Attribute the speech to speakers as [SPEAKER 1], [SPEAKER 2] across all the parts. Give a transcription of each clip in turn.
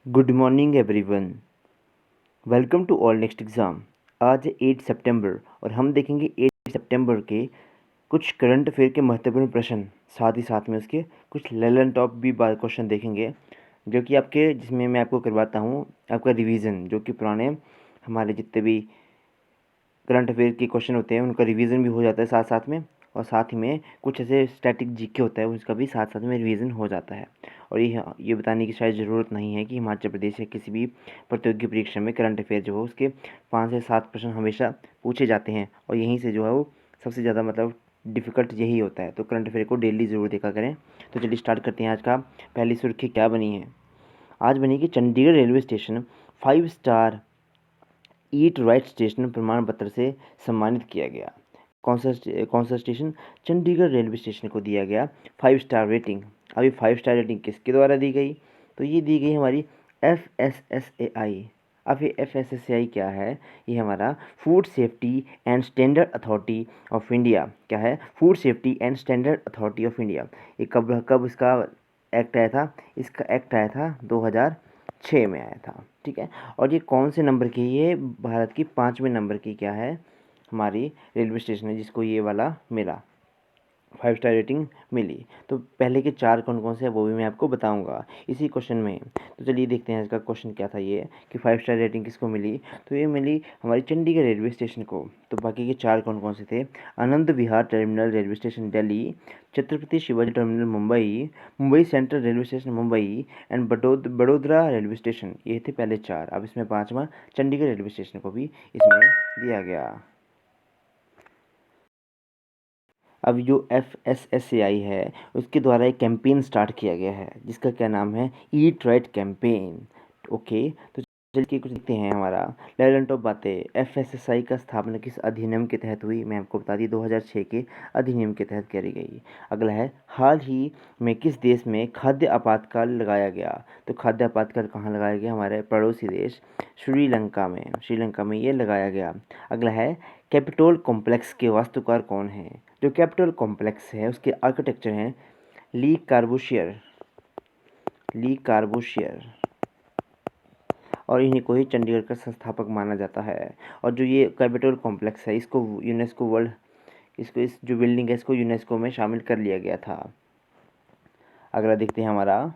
[SPEAKER 1] Good morning everyone. Welcome to all next exam. आज है 8 सितंबर और हम देखेंगे 8 सितंबर के कुछ करंट अफेयर के महत्वपूर्ण प्रश्न, साथ ही साथ में उसके कुछ लेलन टॉप भी क्वेश्चन देखेंगे, जो कि आपके जिसमें मैं आपको करवाता हूँ आपका रिवीजन, जो कि पुराने हमारे जितने भी करंट अफेयर के क्वेश्चन होते हैं उनका रिवीजन भी हो जाता है साथ साथ में, और साथ ही में कुछ ऐसे स्टैटिक जीके होता है उसका भी साथ साथ में रिवीजन हो जाता है। और ये बताने की शायद ज़रूरत नहीं है कि हिमाचल प्रदेश या किसी भी प्रतियोगी परीक्षा में करंट अफेयर जो हो उसके 5 से 7 प्रश्न हमेशा पूछे जाते हैं, और यहीं से जो है वो सबसे ज़्यादा मतलब डिफ़िकल्ट यही होता है। तो करंट अफेयर को डेली ज़रूर देखा करें। तो चलिए स्टार्ट करते हैं। आज का पहली सुर्खी क्या बनी है? आज बनी कि Chandigarh railway station 5 star eat right station प्रमाण पत्र से सम्मानित किया गया। कौन सा स्टेशन? चंडीगढ़ रेलवे स्टेशन को दिया गया 5 स्टार रेटिंग। अभी 5 स्टार रेटिंग किसके द्वारा दी गई? तो ये दी गई हमारी FSSAI। अब ये FSSAI क्या है? ये हमारा food safety and standard authority of India. क्या है? Food safety and standard authority of India. ये कब कब इसका एक्ट आया था? इसका एक्ट आया था 2006 में आया था। ठीक है। और ये कौन से नंबर की? ये भारत की 5वें नंबर की क्या है हमारी रेलवे स्टेशन है जिसको ये वाला मिला, 5 स्टार रेटिंग मिली। तो पहले के 4 कौन कौन से हैं वो भी मैं आपको बताऊंगा इसी क्वेश्चन में। तो चलिए देखते हैं इसका क्वेश्चन क्या था ये, कि 5 स्टार रेटिंग किसको मिली? तो ये मिली हमारी चंडीगढ़ रेलवे स्टेशन को। तो बाकी के 4 कौन कौन से थे? Anand Vihar terminal railway station Delhi, Chhatrapati Shivaji terminal Mumbai, Mumbai central railway station Mumbai and Vadodara railway station. ये थे पहले 4। अब इसमें 5वां चंडीगढ़ रेलवे स्टेशन को भी इसमें दिया गया। अब जो FSSAI है उसके द्वारा एक कैंपेन स्टार्ट किया गया है जिसका क्या नाम है? Eat right campaign. ओके। तो चलिए कुछ देखते हैं हमारा लेवल टॉप बातें। FSSAI का स्थापना किस अधिनियम के तहत हुई? मैं आपको बता दी 2006 के अधिनियम के तहत करी गई। अगला है, हाल ही में किस देश में खाद्य आपातकाल लगाया गया? तो खाद्य आपातकाल कहाँ लगाया गया? हमारे पड़ोसी देश श्रीलंका में। श्रीलंका में ये लगाया गया। अगला है, कैपिटोल कॉम्प्लेक्स के वास्तुकार कौन है? जो कैपिटल कॉम्प्लेक्स है उसके आर्किटेक्चर हैं ली कार्बूशियर। ली कार्बूशियर, और इन्हीं को ही चंडीगढ़ का संस्थापक माना जाता है। और जो ये कैपिटल कॉम्प्लेक्स है इसको यूनेस्को वर्ल्ड, इसको इस जो बिल्डिंग है इसको यूनेस्को में शामिल कर लिया गया था। अगला देखते हैं हमारा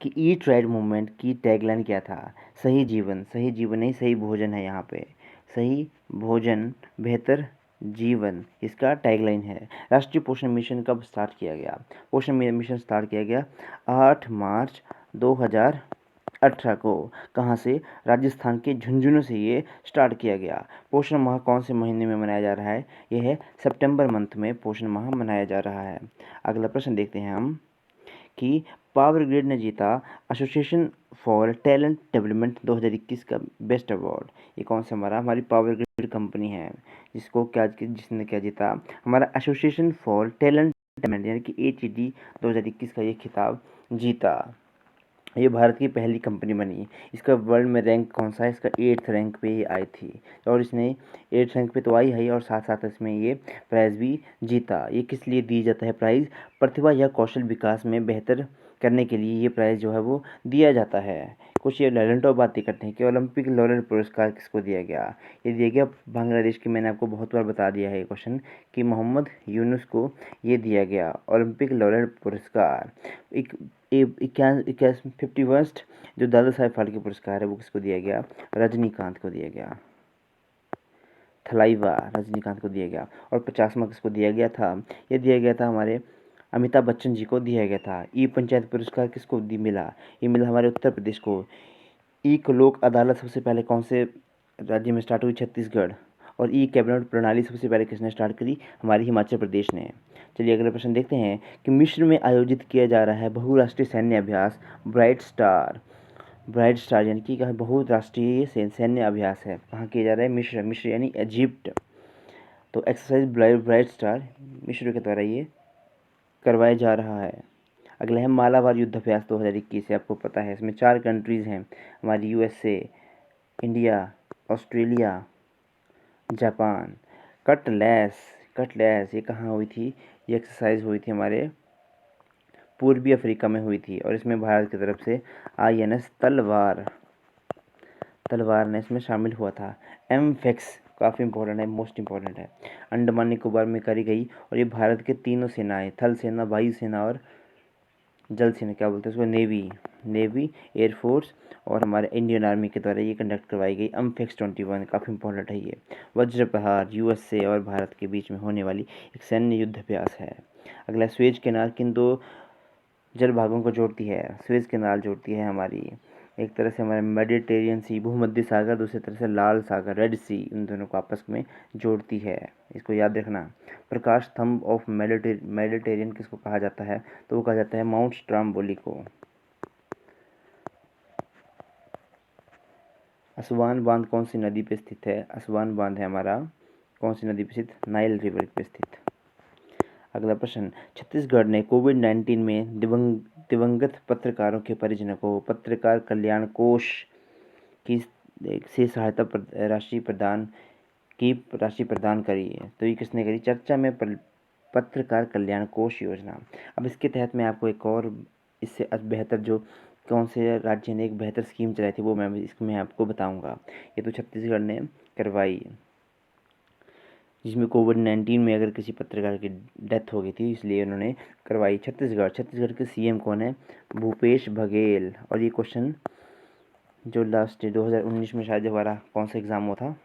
[SPEAKER 1] कि ईट राइट मूवमेंट की टैगलाइन क्या था? सही जीवन। सही जीवन नहीं, सही भोजन है यहाँ पे। सही भोजन बेहतर जीवन इसका टैगलाइन है। राष्ट्रीय पोषण मिशन कब स्टार्ट किया गया? पोषण मिशन स्टार्ट किया गया 8 मार्च 2018 को। कहाँ से? राजस्थान के झुंझुनू से ये स्टार्ट किया गया। पोषण माह कौन से महीने में मनाया जा रहा है? यह है सितंबर मंथ में पोषण माह मनाया जा रहा है। अगला प्रश्न देखते हैं हम कि पावर ग्रिड ने जीता एसोसिएशन फॉर टैलेंट डेवलपमेंट 2021 का बेस्ट अवार्ड। ये कौन सा हमारी पावर ग्रिड कंपनी है जिसने क्या जीता? हमारा एसोसिएशन फॉर टैलेंट डेवलपमेंट यानी कि ATD 2021 का ये खिताब जीता। ये भारत की पहली कंपनी बनी। इसका वर्ल्ड में रैंक कौन सा है? इसका 8th रैंक पे ये आई थी, और इसने 8th रैंक पे तो आई है, और साथ साथ इसमें ये प्राइज़ भी जीता। ये किस लिए दी जाता है प्राइज़? प्रतिभा या कौशल विकास में बेहतर करने के लिए ये प्राइज़ जो है वो दिया जाता है। कुछ ये लेवल टॉप बातें करते हैं कि ओलंपिक लॉरेल पुरस्कार किसको दिया गया? ये दिया गया बांग्लादेश की। मैंने आपको बहुत बार बता दिया है ये क्वेश्चन कि मोहम्मद यूनुस को ये दिया गया ओलंपिक लॉरेल पुरस्कार। एक 51st जो दादा साहेब फाल्के पुरस्कार है वो किसको दिया गया? रजनीकांत को दिया गया। थलाइवा रजनीकांत को दिया गया। और 50वां किसको दिया गया था? ये दिया गया था हमारे अमिताभ बच्चन जी को दिया गया था। ई पंचायत पुरस्कार किसको मिला? ये मिला हमारे उत्तर प्रदेश को। ई लोक अदालत सबसे पहले कौन से राज्य में स्टार्ट हुई? छत्तीसगढ़। और ई कैबिनेट प्रणाली सबसे पहले किसने स्टार्ट करी? हमारी हिमाचल प्रदेश ने। चलिए अगला प्रश्न देखते हैं कि मिस्र में आयोजित किया जा रहा है बहुराष्ट्रीय सैन्य अभ्यास ब्राइट स्टार। ब्राइट स्टार यानी कि बहुराष्ट्रीय सैन्य अभ्यास है। कहाँ किया जा रहा है? मिस्र। मिस्र यानी इजिप्ट। तो एक्सरसाइज ब्राइट स्टार मिस्र के द्वारा ये करवाया जा रहा है। अगला है मालाबार युद्ध अभ्यास 2021 है। आपको पता है इसमें 4 कंट्रीज़ हैं हमारी, USA, India, Australia, Japan. Cutlass. Cutlass ये कहाँ हुई थी? ये एक्सरसाइज हुई थी हमारे पूर्वी अफ्रीका में हुई थी और इसमें भारत की तरफ से INS तलवार ने इसमें शामिल हुआ था। एमफेक्स काफ़ी इंपॉर्टेंट है, मोस्ट इंपॉर्टेंट है। अंडमान निकोबार में करी गई और ये भारत के तीनों सेनाएं, थल सेना, वायु सेना और जल सेना, क्या बोलते हैं उसको, नेवी, एयरफोर्स और हमारे इंडियन आर्मी के द्वारा ये कंडक्ट करवाई गई। एमफेक्स 21 काफ़ी इंपॉर्टेंट है ये। वज्र प्रहार USA और भारत के बीच में होने वाली एक सैन्य युद्ध अभ्यास है। अगला, स्वेज कैनाल किन दो जल भागों को जोड़ती है? स्वेज कैनाल जोड़ती है हमारी एक तरह से हमारे मेडिटेरियन सी, भूमध्य सागर, दूसरी तरह से लाल सागर, रेड सी, इन दोनों को आपस में जोड़ती है। इसको याद रखना। प्रकाश स्तंभ ऑफ मेडिटेरियन किसको कहा जाता है? तो वो कहा जाता है माउंट स्ट्राम्बोली को। असवान बांध कौन सी नदी पे स्थित है? असवान बांध है हमारा कौन सी नदी पे स्थित? नाइल रिवर पे स्थित। अगला प्रश्न, छत्तीसगढ़ ने कोविड-19 में दिवंगत पत्रकारों के परिजनों को पत्रकार कल्याण कोष की से सहायता राशि प्रदान करी है। तो ये किसने करी? चर्चा में पत्रकार कल्याण कोष योजना। अब इसके तहत मैं आपको एक और इससे बेहतर जो कौन से राज्य ने एक बेहतर स्कीम चलाई थी वो मैं आपको बताऊंगा। ये तो छत्तीसगढ़ ने करवाई, जिसमें कोविड-19 में अगर किसी पत्रकार की डेथ हो गई थी, इसलिए उन्होंने करवाई। छत्तीसगढ़ के CM कौन है? भूपेश बघेल। और ये क्वेश्चन जो लास्ट 2019 में शायद हमारा कौन सा एग्ज़ाम हुआ था,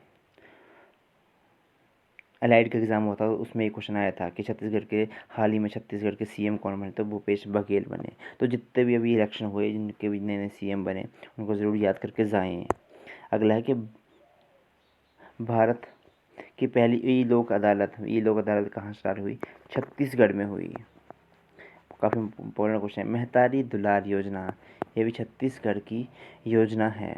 [SPEAKER 1] एलाइड का एग्ज़ाम हुआ था, उसमें एक क्वेश्चन आया था कि हाल ही में छत्तीसगढ़ के CM कौन बने? तो भूपेश बघेल बने। तो जितने भी अभी इलेक्शन हुए, जिनके भी नए नए CM बने, उनको ज़रूर याद करके जाएँ। अगला है कि भारत की पहली ई लोक अदालत कहाँ स्टार्ट हुई? छत्तीसगढ़ में हुई। काफ़ी इंपॉर्टेंट क्वेश्चन है। महतारी दुलार योजना, ये भी छत्तीसगढ़ की योजना है।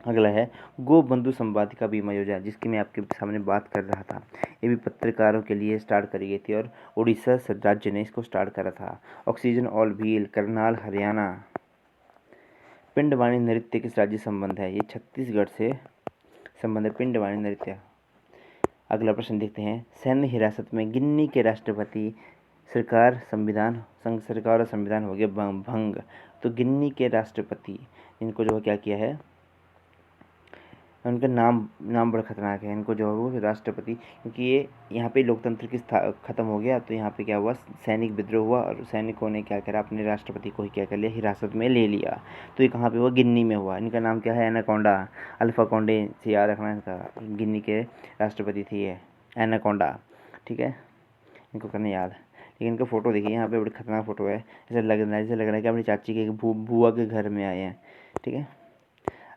[SPEAKER 1] अगला है गो बंधु संवादिका बीमा योजना, जिसकी मैं आपके सामने बात कर रहा था। ये भी पत्रकारों के लिए स्टार्ट करी गई थी और उड़ीसा राज्य ने इसको स्टार्ट करा था। Oxygen all wheel, Karnal Haryana. Pandwani नृत्य किस राज्य संबंध है? ये छत्तीसगढ़ से संबंध है, पिंडवानी नृत्य। अगला प्रश्न देखते हैं, सैन्य हिरासत में गिनी के राष्ट्रपति सरकार और संविधान हो गया भंग। तो गिनी के राष्ट्रपति, इनको जो क्या किया है, उनका नाम बड़ा खतरनाक है। इनको जो है वो राष्ट्रपति, क्योंकि ये यहाँ पे लोकतंत्र की ख़त्म हो गया, तो यहाँ पे क्या हुआ, सैनिक विद्रोह हुआ और सैनिकों ने क्या करा, अपने राष्ट्रपति को ही क्या कर लिया, हिरासत में ले लिया। तो ये कहाँ पे हुआ? गिन्नी में हुआ। इनका नाम क्या है? एनाकोंडा। अल्फा कोंडे से याद रखना इनका। गिन्नी के राष्ट्रपति थी ये एनाकोंडा, ठीक है, इनको करना याद। लेकिन इनका फ़ोटो देखिए, यहाँ पे बड़ी खतरनाक फ़ोटो है। ऐसा लग रहा है कि अपनी चाची के बुआ के घर में आए हैं, ठीक है।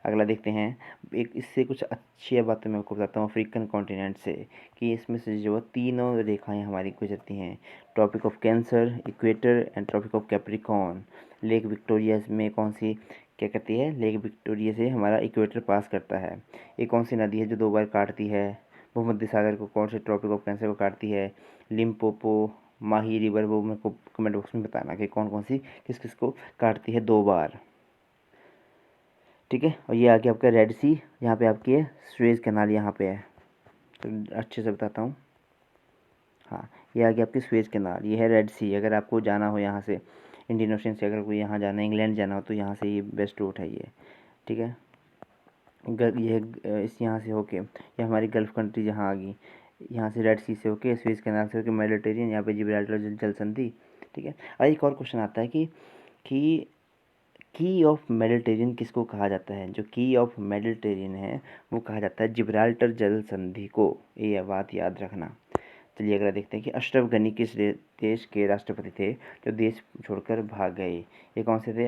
[SPEAKER 1] अगला देखते हैं, एक इससे कुछ अच्छी बातें मैं आपको बताता हूँ अफ्रीकन कॉन्टिनेंट से, कि इसमें से जो तीनों रेखाएं हमारी गुजरती हैं, Tropic of Cancer, equator and Tropic of Capricorn. Lake Victoria में कौन सी क्या करती है? लेक विक्टोरिया से हमारा इक्वेटर पास करता है। ये कौन सी नदी है जो 2 बार काटती है? भूमध्य सागर को कौन से ट्रॉपिक ऑफ कैंसर को काटती है? लिम्पोपो, माही रिवर। वो मेरे को कमेंट बॉक्स में बताना कि कौन कौन सी किस किस को काटती है 2 बार, ठीक है। और ये आगे आपका रेड सी, यहाँ पे आपकी है सुएज कैनाल, यहाँ पे है, तो अच्छे से बताता हूँ। हाँ, ये आगे आपकी सुएज कैनाल, ये है रेड सी। अगर आपको जाना हो यहाँ से इंडियन ओशन से, अगर कोई यहाँ जाना है, इंग्लैंड जाना हो, तो यहाँ से ये बेस्ट रूट है ये, ठीक है। ये इस यहाँ से होके ये हमारी गल्फ़ कंट्री जहाँ आ गई, यहाँ से रेड सी से होके सुएज कैनाल से होके मेडिटेरियन, यहाँ पे जिब्राल्टर जल संधि, ठीक है। और एक और क्वेश्चन आता है कि की ऑफ मेडिटेरियन किसको कहा जाता है? जो की ऑफ मेडिटेरियन है वो कहा जाता है जिब्राल्टर जल संधि को। ये बात याद रखना। चलिए अगला देखते हैं कि अशरफ गनी किस देश के राष्ट्रपति थे जो देश छोड़कर भाग गए? ये कौन से थे?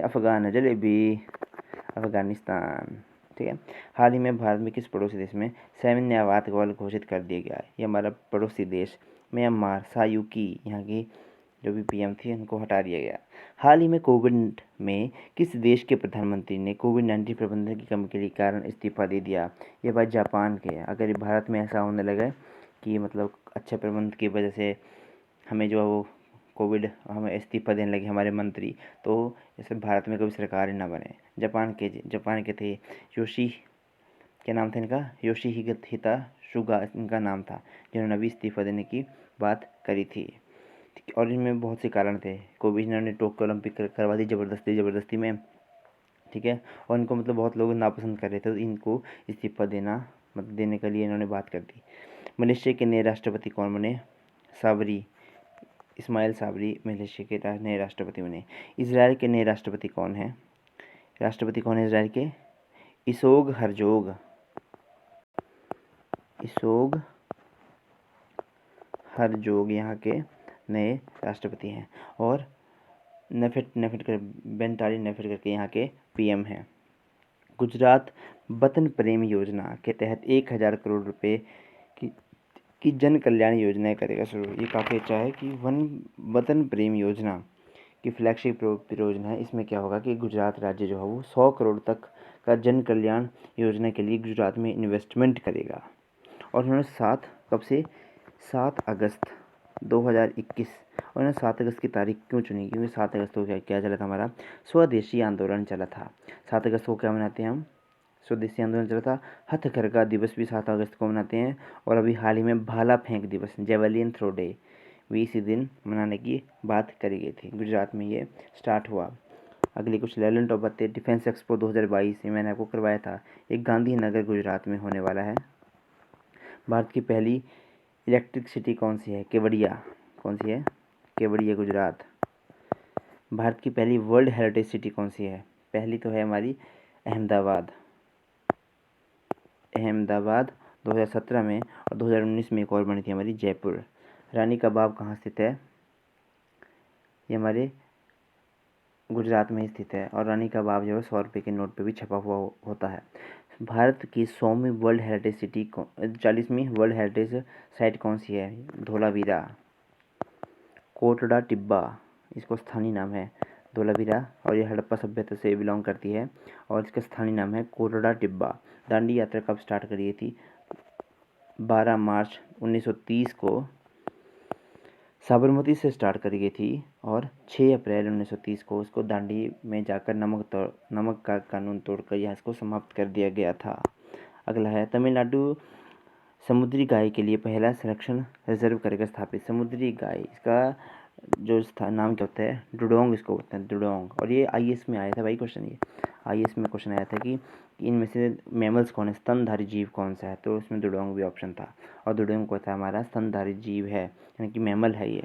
[SPEAKER 1] अफगानिस्तान, ठीक है। हाल ही में भारत में किस पड़ोसी देश में सैन्य आपातकाल घोषित कर दिया गया है? ये हमारा पड़ोसी देश म्यांमार, सायूकी, यहाँ की जो भी PM थी उनको हटा दिया गया। हाल ही में कोविड में किस देश के प्रधानमंत्री ने कोविड-19 प्रबंधन की कमी के कारण इस्तीफा दे दिया? ये बात जापान के है। अगर भारत में ऐसा होने लगा कि मतलब अच्छे प्रबंध की वजह से हमें जो है वो हमें इस्तीफा देने लगे हमारे मंत्री, तो जैसे भारत में कभी सरकार ही ना बने। जापान के थे क्या नाम था इनका? योशिहिता सुगा इनका नाम था, जिन्होंने अभी इस्तीफा देने की बात करी थी। और इनमें बहुत से कारण थे। कोविड ने टोक्यो ओलंपिक करवा दी ज़बरदस्ती में, ठीक है, और इनको मतलब बहुत लोग नापसंद कर रहे थे, तो इनको इस्तीफा देने के लिए इन्होंने बात कर दी। मलेशिया के नए राष्ट्रपति कौन बने? इस्माइल साबरी मलेशिया के नए राष्ट्रपति बने। इजराइल के नए राष्ट्रपति कौन है? इजराइल के? इसोग हरजोग यहाँ के नए राष्ट्रपति हैं। और बेंटाली नेफेड करके यहाँ के पीएम हैं। गुजरात वतन प्रेम योजना के तहत 1000 करोड़ रुपए की जन कल्याण योजनाएं करेगा शुरू। ये काफ़ी अच्छा है कि वतन प्रेम योजना की फ्लैगशिप योजना है। इसमें क्या होगा कि गुजरात राज्य जो है वो 100 करोड़ तक का जन कल्याण योजना के लिए गुजरात में इन्वेस्टमेंट करेगा। और उन्होंने 7 अगस्त 2021, उन्होंने 7 अगस्त की तारीख क्यों चुनी? क्योंकि 7 अगस्त को क्या चला था? हमारा स्वदेशी आंदोलन चला था। 7 अगस्त को क्या मनाते हैं हम? स्वदेशी आंदोलन चला था। हथकरघा दिवस भी 7 अगस्त को मनाते हैं। और अभी हाल ही में भाला फेंक दिवस, जेवलिन थ्रो डे, भी इसी दिन मनाने की बात करी गई थी। गुजरात में ये स्टार्ट हुआ। अगली कुछ लेलन टॉप बातें। डिफेंस एक्सपो 2022 ये मैंने आपको करवाया था, एक गांधीनगर गुजरात में होने वाला है। भारत की पहली इलेक्ट्रिक सिटी कौन सी है? केवड़िया। कौन सी है? केवड़िया, गुजरात। भारत की पहली वर्ल्ड हेरिटेज सिटी कौन सी है? पहली तो है हमारी अहमदाबाद 2017 में, और 2019 में एक और बनी थी हमारी जयपुर। रानी का बाग कहाँ स्थित है? ये हमारे गुजरात में स्थित है। और रानी का बाग जो है 100 रुपये के नोट पे भी छपा हुआ होता है। भारत की 100वीं वर्ल्ड हेरिटेज सिटी 40वीं वर्ल्ड हेरिटेज साइट कौन सी है? धोलावीरा, कोटड़ा टिब्बा, इसको स्थानीय नाम है धोलावीरा, और ये हड़प्पा सभ्यता से बिलोंग करती है, और इसका स्थानीय नाम है कोटड़ा टिब्बा। दांडी यात्रा कब स्टार्ट करी थी? 12 मार्च 1930 को साबरमती से स्टार्ट करी गई थी, और 6 अप्रैल 1930 को उसको दांडी में जाकर नमक का कानून तोड़कर यह इसको समाप्त कर दिया गया था। अगला है तमिलनाडु समुद्री गाय के लिए पहला संरक्षण रिजर्व करेगा स्थापित। समुद्री गाय, इसका जो नाम क्या होता है? डुडोंग इसको बोलते हैं, डुडोंग। और ये आईएएस में आया था भाई क्वेश्चन, ये आईएएस में क्वेश्चन आया था कि इनमें से मैमल्स कौन है, स्तनधारी जीव कौन सा है? तो इसमें डुडोंग भी ऑप्शन था, और डुडोंग को था हमारा स्तनधारी जीव है, यानी कि मैमल है ये।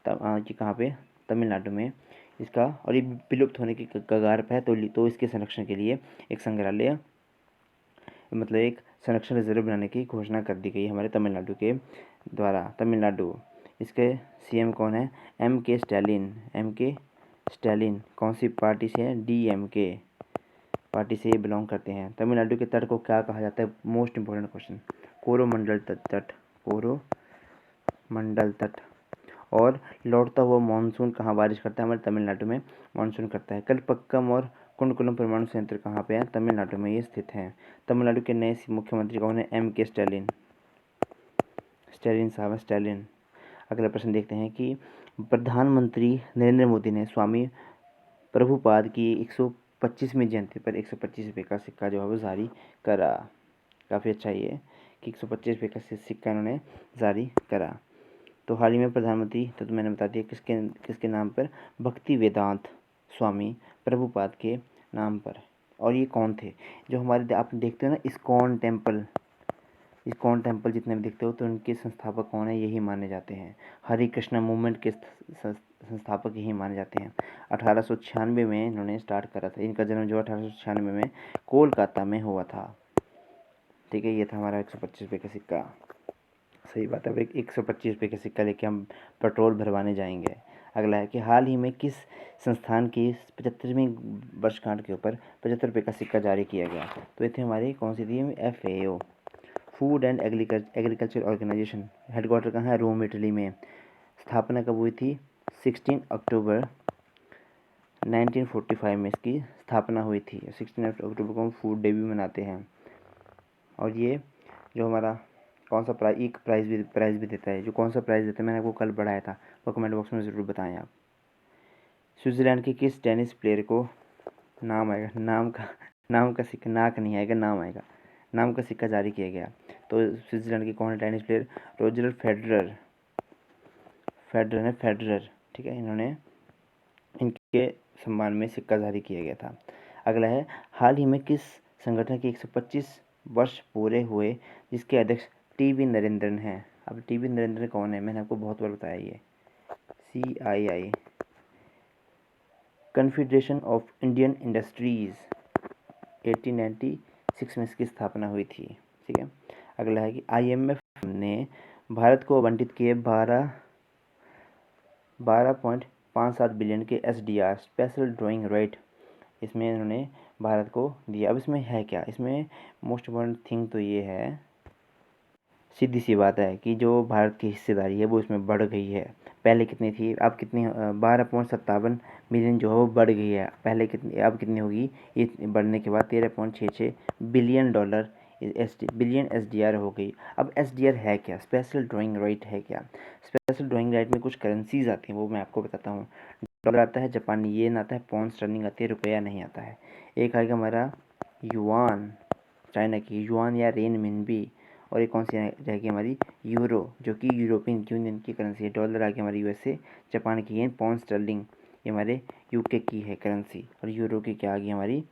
[SPEAKER 1] तब कि कहाँ पे? तमिलनाडु में इसका, और ये विलुप्त होने की कगार पर है, तो इसके संरक्षण के लिए एक संग्रहालय, मतलब एक संरक्षण रिजर्व बनाने की घोषणा कर दी गई हमारे तमिलनाडु के द्वारा। तमिलनाडु, इसके सीएम कौन है? एम.के. स्टैलिन कौन सी पार्टी से है? डीएमके पार्टी से ये बिलोंग करते हैं। तमिलनाडु के तट को क्या कहा जाता है? Most important question. कोरोमंडल तट। और लौटता हुआ मानसून कहाँ बारिश करता है? हमारे तमिलनाडु में मानसून करता है। कलपक्कम और कुंडकुलम परमाणु संयंत्र कहाँ पे है? तमिलनाडु में ये स्थित हैं। तमिलनाडु के नए मुख्यमंत्री कौन है? एम.के. स्टैलिन। अगला प्रश्न देखते हैं कि प्रधानमंत्री नरेंद्र मोदी ने स्वामी प्रभुपाद की 125वीं जयंती पर 125 रुपये का सिक्का जो है वो जारी करा। काफ़ी अच्छा ये कि 125 रुपये का सिक्का इन्होंने जारी करा। तो हाल ही में प्रधानमंत्री, तो मैंने बता दिया किसके नाम पर? भक्ति वेदांत स्वामी प्रभुपाद के नाम पर। और ये कौन थे? जो हमारे आप देखते हो ना इस्कॉन टेम्पल जितने भी देखते हो, तो उनके संस्थापक कौन है? यही माने जाते हैं। हरे कृष्णा मूवमेंट के संस्थापक यही माने जाते हैं। 1896 में इन्होंने स्टार्ट करा था। इनका जन्म जो 1896 में कोलकाता में हुआ था। ठीक है, ये था हमारा 125 रुपये का सिक्का। सही बात है। अब 125 रुपये का सिक्का लेके हम पेट्रोल भरवाने जाएंगे। अगला है कि हाल ही में किस संस्थान की 75वीं वर्षगांठ के ऊपर 75 रुपये का सिक्का जारी किया गया? तो ये थे हमारी कौन सी थी? FAO, Food and Agriculture Organization. Headquarter कहाँ है? रोम, इटली में। स्थापना कब हुई थी? 16 अक्टूबर 1945 में इसकी स्थापना हुई थी। 16 अक्टूबर को हम फूड डे भी मनाते हैं। और ये जो हमारा कौन सा प्राइज़ भी देता है, जो कौन सा प्राइज़ देता है मैंने आपको कल पढ़ाया था, वो कमेंट बॉक्स में ज़रूर बताएं आप। स्विट्ज़रलैंड के किस टेनिस प्लेयर को नाम आएगा? नाम का सिक्का, नाक नहीं आएगा, नाम आएगा। नाम का सिक्का जारी किया गया। तो स्विट्ज़रलैंड के कौन है tennis player? Roger Federer Federer, ठीक है, इन्होंने इनके सम्मान में सिक्का जारी किया गया था। अगला है, हाल ही में किस संगठन के 125 वर्ष पूरे हुए जिसके अध्यक्ष टीवी नरेंद्रन हैं? अब टीवी नरेंद्रन कौन है? मैंने आपको बहुत बार बताया, ये CII, confederation of Indian industries, 1896 में इसकी स्थापना हुई थी, ठीक है। अगला है कि IMF ने भारत को आवंटित किए 12.57 बिलियन के SDR, स्पेशल ड्राइंग राइट, इसमें इन्होंने भारत को दिया। अब इसमें है क्या? इसमें मोस्ट इम्पॉर्टेंट थिंग तो ये है, सीधी सी बात है कि जो भारत की हिस्सेदारी है वो इसमें बढ़ गई है। पहले कितनी थी, अब कितनी? 12.57 मिलियन जो है वो बढ़ गई है। पहले कितनी, अब कितनी होगी? ये बढ़ने के बाद $13.66 बिलियन बिलियन SDR हो गई। अब SDR है क्या? स्पेशल ड्राइंग राइट है क्या? स्पेशल ड्राइंग राइट में कुछ करेंसीज आती हैं, वो मैं आपको बताता हूँ। डॉलर आता है, जापानी येन आता है, पौंड स्टर्लिंग आती है, रुपया नहीं आता है। एक आएगा हमारा युआन, चाइना की युआन या रेनमिनबी, और एक कौन सी रहेगी हमारी? यूरो, जो कि यूरोपियन यूनियन की करेंसी है। डॉलर आ गया हमारी USA, जापान की येन, पौंड स्टर्लिंग ये हमारे UK की है करेंसी, और यूरो की क्या आ गई हमारी?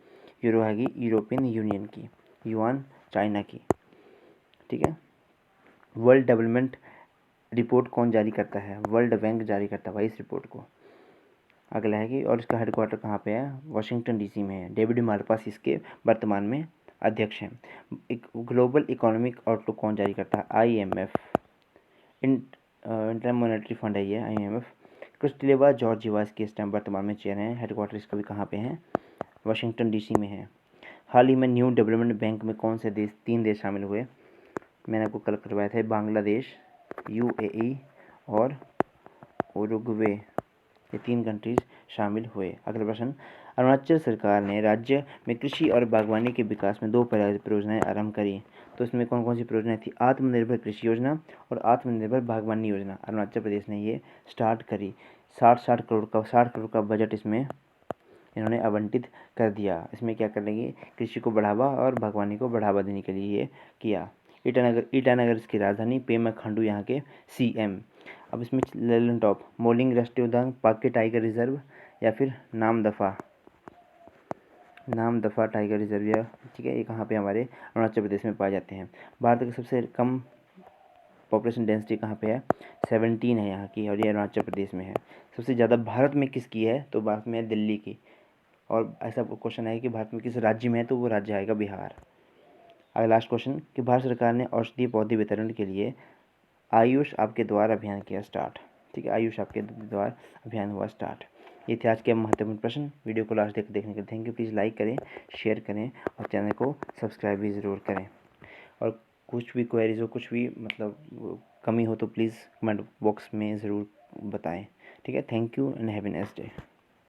[SPEAKER 1] यूरो आ गई यूरोपियन यूनियन की, युआन चाइना की, ठीक है। वर्ल्ड डेवलपमेंट रिपोर्ट कौन जारी करता है? वर्ल्ड बैंक जारी करता है भाई इस रिपोर्ट को। अगला है कि, और इसका हेडक्वार्टर कहाँ पे है? वाशिंगटन DC में है। डेविड मालपास इसके वर्तमान में अध्यक्ष हैं। एक ग्लोबल इकोनॉमिक आउटलुक कौन जारी करता है? IMF, इंटरनेशनल मॉनेटरी फंड है ये IMF। क्रिस्टलेवा जॉर्जिवा इसके इस टाइम वर्तमान में चेयर हैं। हेडक्वार्टर इसका भी कहाँ पे है? वाशिंगटन DC में है। हाल ही में न्यू डेवलपमेंट बैंक में कौन से देश, 3 देश शामिल हुए? मैंने आपको कल करवाया था, बांग्लादेश, UAE और उरुग्वे, ये 3 कंट्रीज शामिल हुए। अगला प्रश्न, अरुणाचल सरकार ने राज्य में कृषि और बागवानी के विकास में 2 परियोजनाएं आरंभ करी, तो इसमें कौन कौन सी परियोजनाएं थी? आत्मनिर्भर कृषि योजना और आत्मनिर्भर बागवानी योजना अरुणाचल प्रदेश ने ये स्टार्ट करी। 60 करोड़ का बजट इसमें इन्होंने आवंटित कर दिया। इसमें क्या करेंगे? कृषि को बढ़ावा और बागवानी को बढ़ावा देने के लिए ये किया। ईटानगर इसकी राजधानी, पेमा खांडू यहाँ के CM। अब इसमें लेलन टॉप, मोलिंग राष्ट्रीय उद्यान, पाके टाइगर रिजर्व या फिर नामदफा टाइगर रिजर्व, या ठीक है, ये कहाँ पे? हमारे अरुणाचल प्रदेश में पाए जाते हैं। भारत की सबसे कम पॉपुलेशन डेंसिटी कहाँ पे है? 17 है यहाँ की, और ये अरुणाचल प्रदेश में है। सबसे ज़्यादा भारत में किसकी है? तो भारत में है दिल्ली की। और ऐसा क्वेश्चन है कि भारत में किस राज्य में है, तो वो राज्य आएगा बिहार। अगला लास्ट क्वेश्चन कि भारत सरकार ने औषधीय पौधे वितरण के लिए आयुष आपके द्वार अभियान किया स्टार्ट, ठीक है, आयुष आपके द्वार अभियान हुआ स्टार्ट। ये थे आज के महत्वपूर्ण प्रश्न। वीडियो को लास्ट तक देखने के लिए थैंक यू। प्लीज़ लाइक करें, शेयर करें और चैनल को सब्सक्राइब भी ज़रूर करें। और कुछ भी क्वेरीज हो, कुछ भी मतलब कमी हो तो प्लीज़ कमेंट बॉक्स में ज़रूर बताएं, ठीक है। Thank you and have a nice day.